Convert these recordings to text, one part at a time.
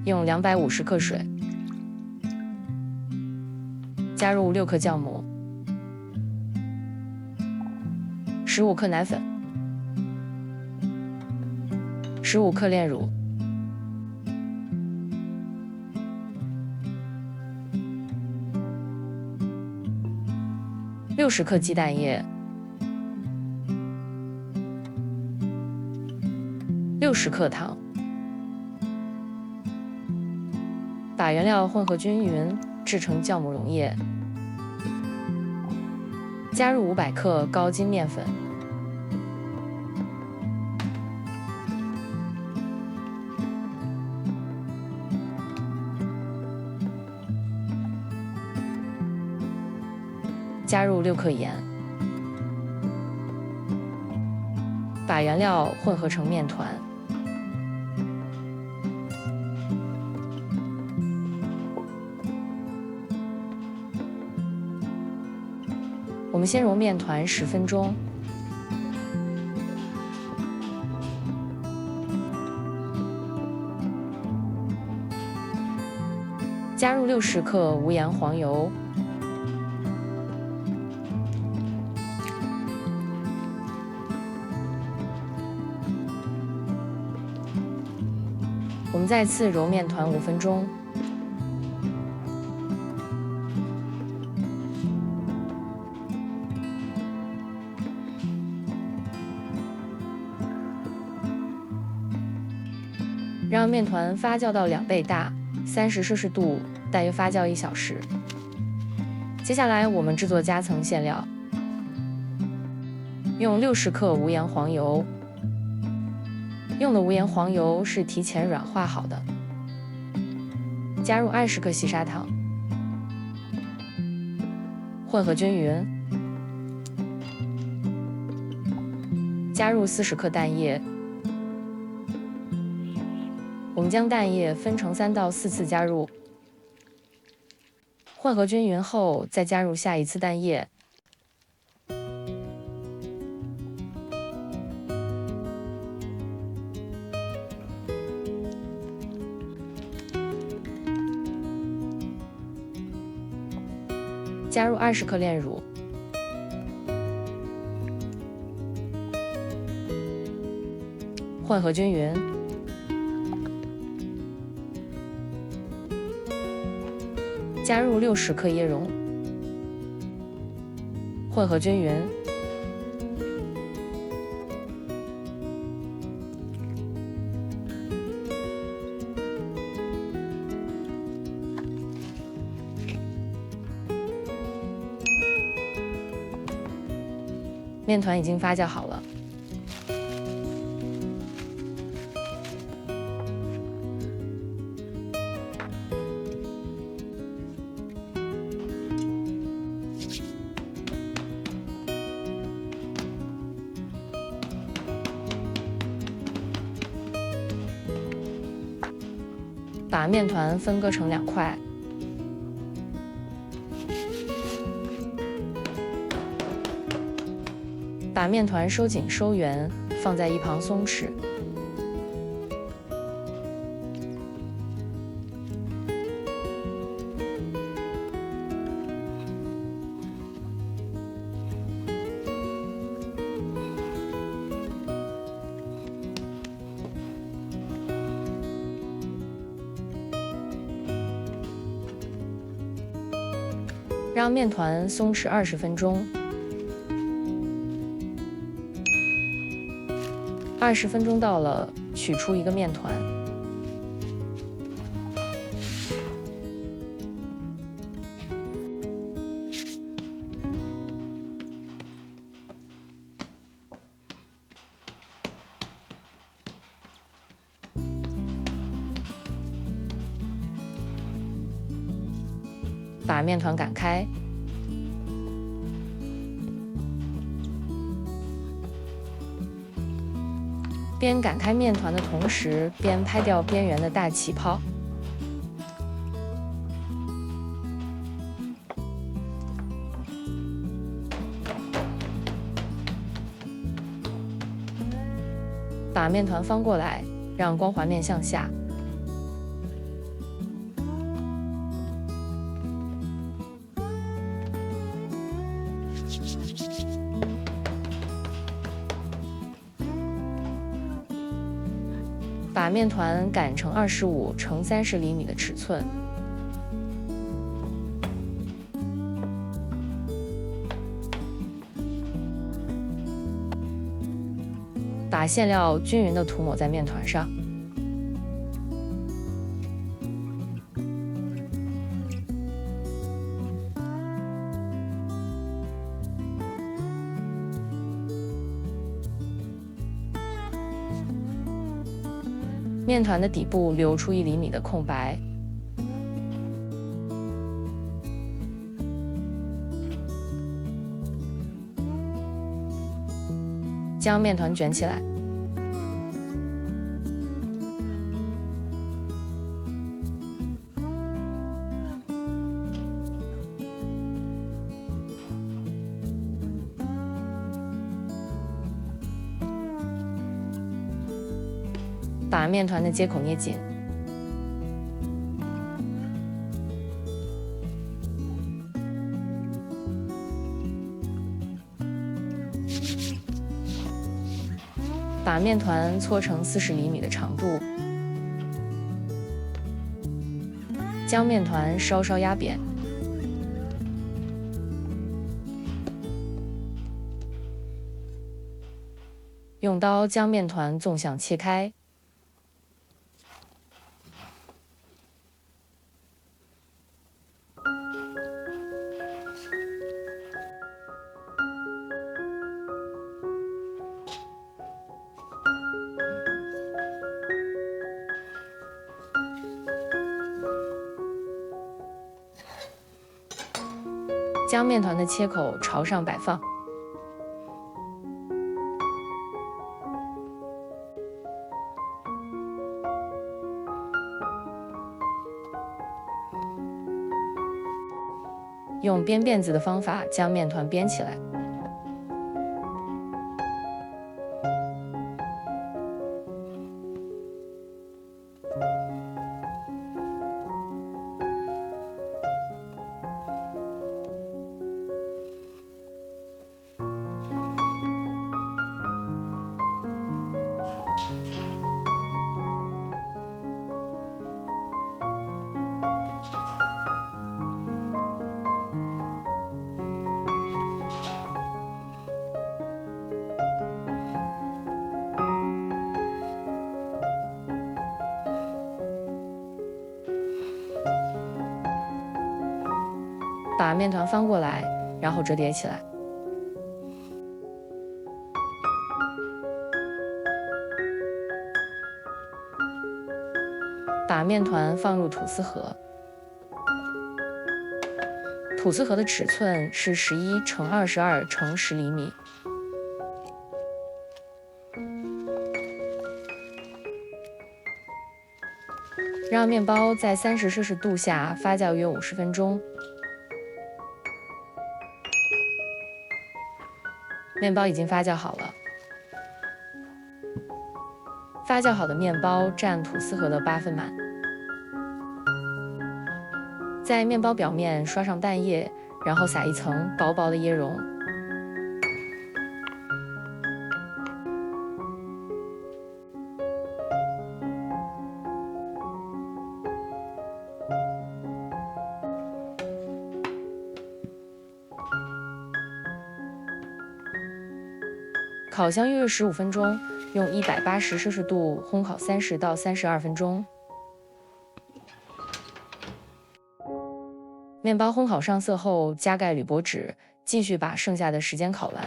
用250克水，加入6克酵母、15克奶粉、15克炼乳、60克鸡蛋液、60克糖。把原料混合均匀，制成酵母溶液。加入500克高筋面粉，加入6克盐，把原料混合成面团。我们先揉面团10分钟，加入60克无盐黄油，我们再次揉面团5分钟。让面团发酵到2倍大，30摄氏度，大约发酵1小时。接下来我们制作夹层馅料，用60克无盐黄油，用的无盐黄油是提前软化好的。加入20克细砂糖，混合均匀。加入40克蛋液。我们将蛋液分成3到4次加入，混合均匀后再加入下一次蛋液。加入20克炼乳，混合均匀。加入60克椰蓉，混合均匀。面团已经发酵好了。把面团分割成2块，把面团收紧收圆，放在一旁松弛。让面团松弛20分钟。20分钟到了，取出一个面团，把面团擀开。边擀开面团的同时，边拍掉边缘的大气泡。把面团翻过来，让光滑面向下。把面团擀成25×30厘米的尺寸。把馅料均匀地涂抹在面团上。面团的底部留出1厘米的空白。将面团卷起来，把面团的接口捏紧。把面团搓成40厘米的长度，将面团稍稍压扁，用刀将面团纵向切开，将面团的切口朝上摆放，用编辫子的方法将面团编起来。把面团翻过来，然后折叠起来。把面团放入吐司盒，吐司盒的尺寸是11×22×10厘米。让面包在30°C下发酵约50分钟。面包已经发酵好了。发酵好的面包占吐司盒的8分满。在面包表面刷上蛋液，然后撒一层薄薄的椰蓉。烤箱预热15分钟，用180°C烘烤30到32分钟。面包烘烤上色后，加盖铝箔纸，继续把剩下的时间烤完。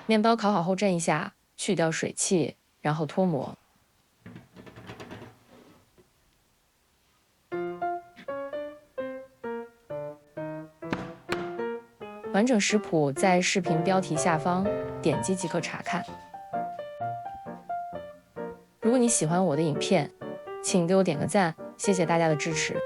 面包烤好后震一下，去掉水汽，然后脱模。完整食谱在视频标题下方，点击即可查看。如果你喜欢我的影片，请给我点个赞，谢谢大家的支持。